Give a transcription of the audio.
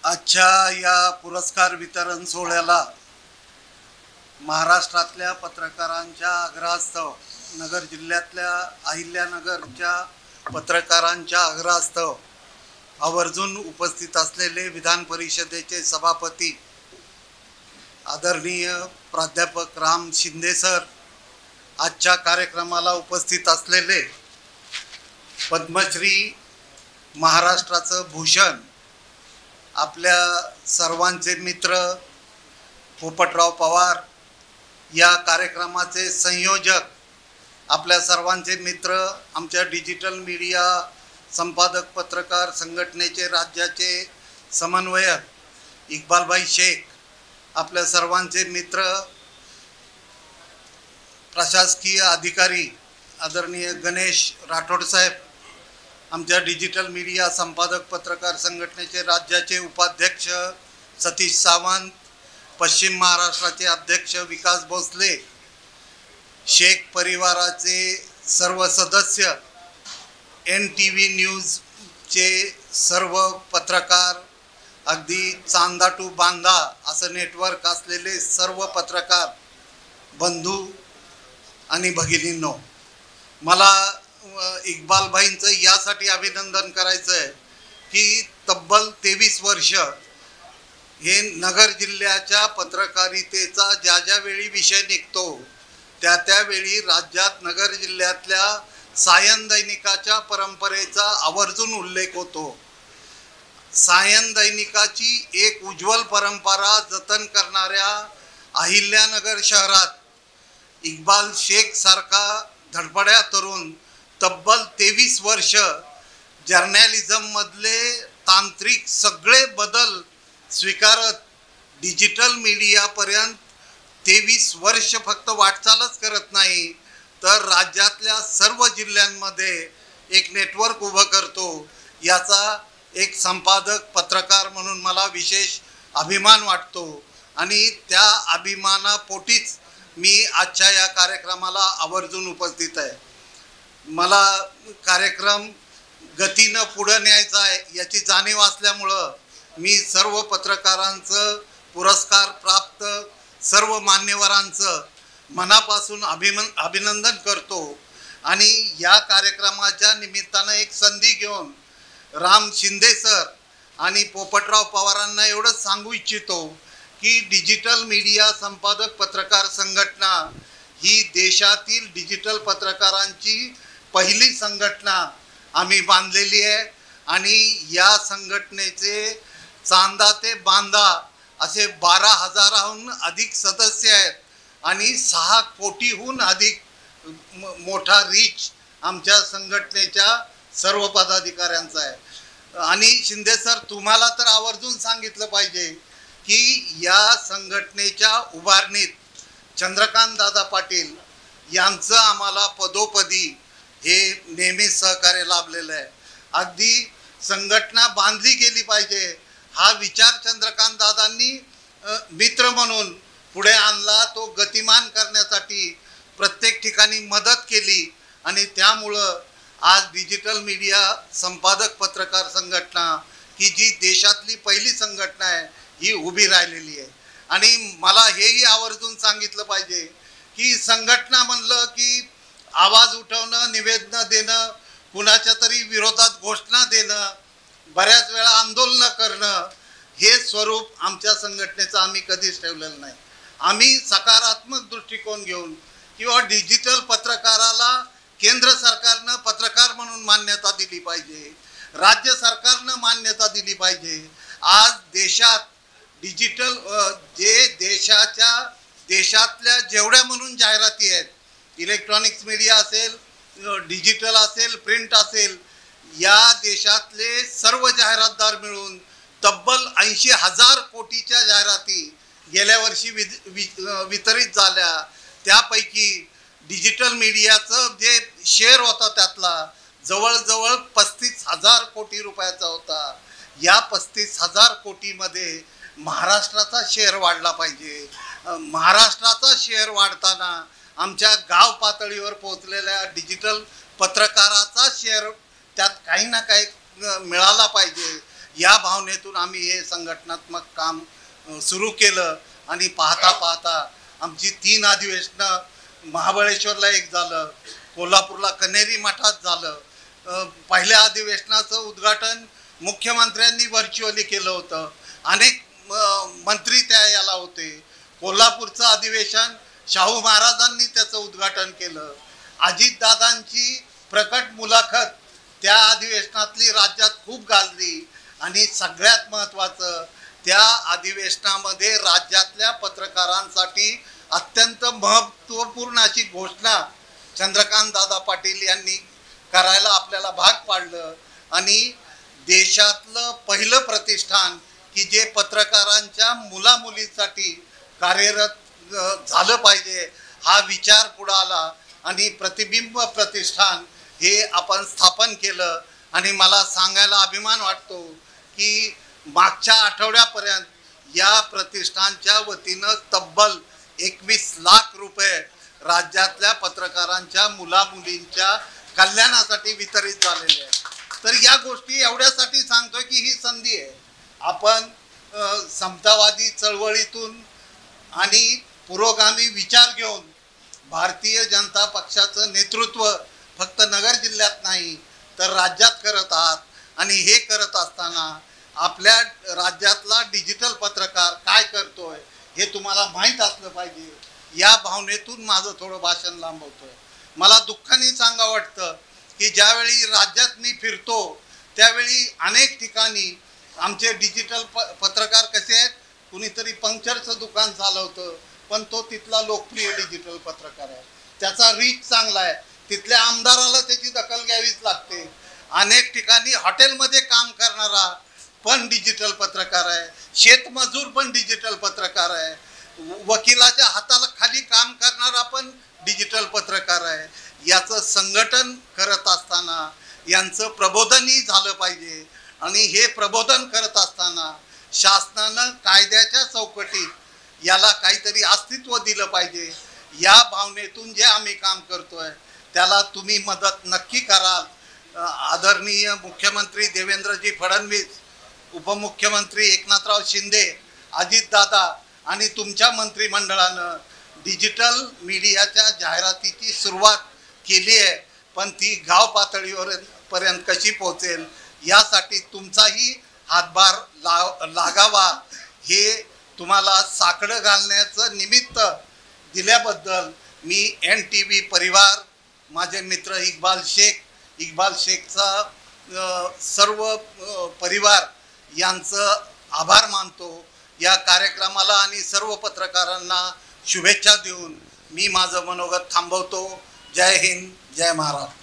आजच्या या पुरस्कार वितरण सोहळ्याला महाराष्ट्रातल्या पत्रकारांच्या आग्रहास्तव, नगर जिल्ह्यातल्या अहिल्यानगरच्या पत्रकारांच्या आग्रहास्तव आवर्जून उपस्थित असलेले विधान परिषदेचे सभापती आदरणीय प्राध्यापक राम शिंदे सर, आजच्या कार्यक्रमाला उपस्थित असलेले पद्मश्री महाराष्ट्राचं भूषण आपल्या सर्वांचे मित्र पोपटराव पवार, या कार्यक्रमाचे संयोजक आपल्या सर्वांचे मित्र आमच्या डिजिटल मीडिया संपादक पत्रकार संघटनेचे राज्याचे समन्वयक इक्बालभाई शेख, आपल्या सर्वांचे मित्र प्रशासकीय अधिकारी आदरणीय गणेश राठोड साहेब, आमच्या डिजिटल मीडिया संपादक पत्रकार संघटनेचे राज्याचे उपाध्यक्ष सतीश सावंत, पश्चिम महाराष्ट्राचे अध्यक्ष विकास भोसले, शेख परिवाराचे सर्व सदस्य, NTV न्यूजचे सर्व पत्रकार, अगदी चांदा टू बांदा असं नेटवर्क असलेले सर्व पत्रकार बंधू आणि भगिनींनो, मला इक्बालभाईंचं यासाठी अभिनंदन करायचं आहे की तब्बल 23 वर्ष हे नगर जिल्ह्याच्या पत्रकारितेचा ज्या वेळी विषय निघतो त्यावेळी राज्यात नगर जिल्ह्यातल्या सायन दैनिकाच्या परंपरेचा आवर्जून उल्लेख होतो. सायन दैनिकाची एक उज्ज्वल परंपरा जतन करणाऱ्या अहिल्यानगर शहरात इक्बाल शेख सारखा धडपड्या तरुण तब्बल 23 वर्ष जर्नलिझममधले तांत्रिक सगळे बदल स्वीकारत डिजिटल मीडियापर्यंत 23 वर्ष फक्त वाटचालच करत नाही तर राज्यातल्या सर्व जिल्ह्यांमध्ये एक नेटवर्क उभं करतो. याचा एक संपादक पत्रकार म्हणून मला विशेष अभिमान वाटतो आणि त्या अभिमानापोटीच मी आजच्या या कार्यक्रमाला आवर्जून उपस्थित आहे. मला कार्यक्रम गतीनं पुढे न्यायचा आहे याची जाणीव असल्यामुळं मी सर्व पत्रकारांचं, पुरस्कार प्राप्त सर्व मान्यवरांचं मनापासून अभिनंदन करतो आणि या कार्यक्रमाच्या निमित्तानं एक संधी घेऊन राम शिंदे सर आणि पोपटराव पवारांना एवढंच सांगू इच्छितो की डिजिटल मीडिया संपादक पत्रकार संघटना ही देशातील डिजिटल पत्रकारांची पहिली संघटना आम्ही बांधलेली आहे आणि या संघटनेचे चांदा ते बांदा असे 12,000हून अधिक सदस्य आहेत आणि 6 कोटीहून अधिक मोठा रीच आमच्या संघटनेच्या सर्व पदाधिकाऱ्यांचा आहे. आणि शिंदे सर, तुम्हाला तर आवर्जून सांगितलं पाहिजे की या संघटनेच्या उभारणीत चंद्रकांत दादा पाटील यांचं आम्हाला पदोपदी हे नेहमीच सहकार्य लाभलेलं आहे. अगदी संघटना बांधली गेली पाहिजे हा विचार चंद्रकांत दादांनी मित्र म्हणून पुढे आणला. तो गतिमान करण्यासाठी प्रत्येक ठिकाणी मदत केली आणि त्यामुळं आज डिजिटल मीडिया संपादक पत्रकार संघटना ही जी देशातली पहिली संघटना आहे ही उभी राहिलेली आहे. आणि मला हेही आवर्जून सांगितलं पाहिजे की संघटना म्हणलं की आवाज उठवणं, निवेदनं देणं, कुणाच्या तरी विरोधात घोषणा देणं, बऱ्याच वेळा आंदोलनं करणं, हे स्वरूप आमच्या संघटनेचं आम्ही कधीच ठेवलेलं नाही. आम्ही सकारात्मक दृष्टिकोन घेऊन किंवा डिजिटल पत्रकाराला केंद्र सरकारनं पत्रकार म्हणून मान्यता दिली पाहिजे, राज्य सरकारनं मान्यता दिली पाहिजे. आज देशात डिजिटल जे देशातल्या जेवढ्या म्हणून जाहिराती आहेत, इलेक्ट्रॉनिक्स मीडिया असेल, डिजिटल असेल, प्रिंट असेल, या देशातले सर्व जाहिरातदार मिळून तब्बल 80,000 कोटीच्या जाहिराती गेल्या वर्षी वितरित झाल्या. त्यापैकी डिजिटल मीडियाचं जे शेअर होता त्यातला जवळजवळ 35,000 कोटी रुपयाचा होता. या 35,000 कोटीमध्ये महाराष्ट्राचा शेअर वाढला पाहिजे. महाराष्ट्राचा शेअर वाढताना आमच्या गाव पातळीवर पोहोचलेल्या डिजिटल पत्रकाराचा शेअर त्यात काही ना काही मिळाला पाहिजे. या भावनेतून आम्ही हे संघटनात्मक काम सुरू केलं आणि पाहता पाहता आमची 3 अधिवेशनं महाबळेश्वरला एक झालं, कोल्हापूरला कन्हेरी मठात झालं. पहिल्या अधिवेशनाचं उद्घाटन मुख्यमंत्र्यांनी व्हर्च्युअली केलं होतं. अनेक मंत्री त्या याला होते. कोल्हापूरचं अधिवेशन शाहू महाराजांनी त्याचं उद्घाटन केलं. अजितदादांची प्रकट मुलाखत त्या अधिवेशनातली राज्यात खूप गाजली आणि सगळ्यात महत्त्वाचं त्या अधिवेशनामध्ये राज्यातल्या पत्रकारांसाठी अत्यंत महत्त्वपूर्ण अशी घोषणा चंद्रकांत दादा पाटील यांनी करायला आपल्याला भाग पाडलं आणि देशातलं पहिलं प्रतिष्ठान की जे पत्रकारांच्या मुलामुलींसाठी कार्यरत झालं पाहिजे हा विचार पुढे आला आणि प्रतिबिंब प्रतिष्ठान हे आपण स्थापन केलं. आणि मला सांगायला अभिमान वाटतो की मागच्या आठवड्यापर्यंत या प्रतिष्ठानच्या वतीनं तब्बल 21 लाख रुपये राज्यातल्या पत्रकारांच्या मुलामुलींच्या कल्याणासाठी वितरित झालेले आहेत. तर या गोष्टी एवढ्यासाठी सांगतोय की ही संधी आहे. आपण समतावादी चळवळीतून आणि पुरोगामी विचार घेऊन भारतीय जनता पक्षाचं नेतृत्व फक्त नगर जिल्ह्यात नाही तर राज्यात करत आहात. आणि हे करत असताना आपल्या राज्यातला डिजिटल पत्रकार काय करतोय हे तुम्हाला माहीत असलं पाहिजे. या भावनेतून माझं थोडं भाषण लांबवतोय. मला दुःखाने सांगावं वाटतं की ज्यावेळी राज्यात मी फिरतो त्यावेळी अनेक ठिकाणी आमचे डिजिटल पत्रकार कसे आहेत, कुणीतरी पंक्चरचं दुकान चालवतं पण तो तिथला लोकप्रिय डिजिटल पत्रकार आहे, त्याचा रीच चांगला आहे, तिथल्या आमदाराला त्याची दखल घ्यावीच लागते. अनेक ठिकाणी हॉटेलमध्ये काम करणारा पण डिजिटल पत्रकार आहे, शेतमजूर पण डिजिटल पत्रकार आहे, वकिलाच्या हाताला खाली काम करणारा पण डिजिटल पत्रकार आहे. याचं संघटन करत असताना यांचं प्रबोधनही झालं पाहिजे आणि हे प्रबोधन करत असताना शासनानं कायद्याच्या चौकटीत याला काहीतरी अस्तित्व दिलं पाहिजे. या भावनेतून जे आम्ही काम करतोय त्याला तुम्ही मदत नक्की कराल. आदरणीय मुख्यमंत्री देवेंद्रजी फडणवीस, उपमुख्यमंत्री एकनाथराव शिंदे, अजितदादा आणि तुमच्या मंत्रिमंडळानं डिजिटल मीडियाच्या जाहिरातीची सुरुवात केली आहे, पण ती गाव पातळीवर पर्यंत कशी पोहोचेल यासाठी तुमचाही हातभार लागावा. हे तुम्हाला साकडं घालण्याचं निमित्त दिल्याबद्दल मी NTV परिवार, माझे मित्र इक्बाल शेखचा सर्व परिवार यांचं आभार मानतो. या कार्यक्रमाला आणि सर्व पत्रकारांना शुभेच्छा देऊन मी माझं मनोगत थांबवतो. जय हिंद, जय महाराष्ट्र.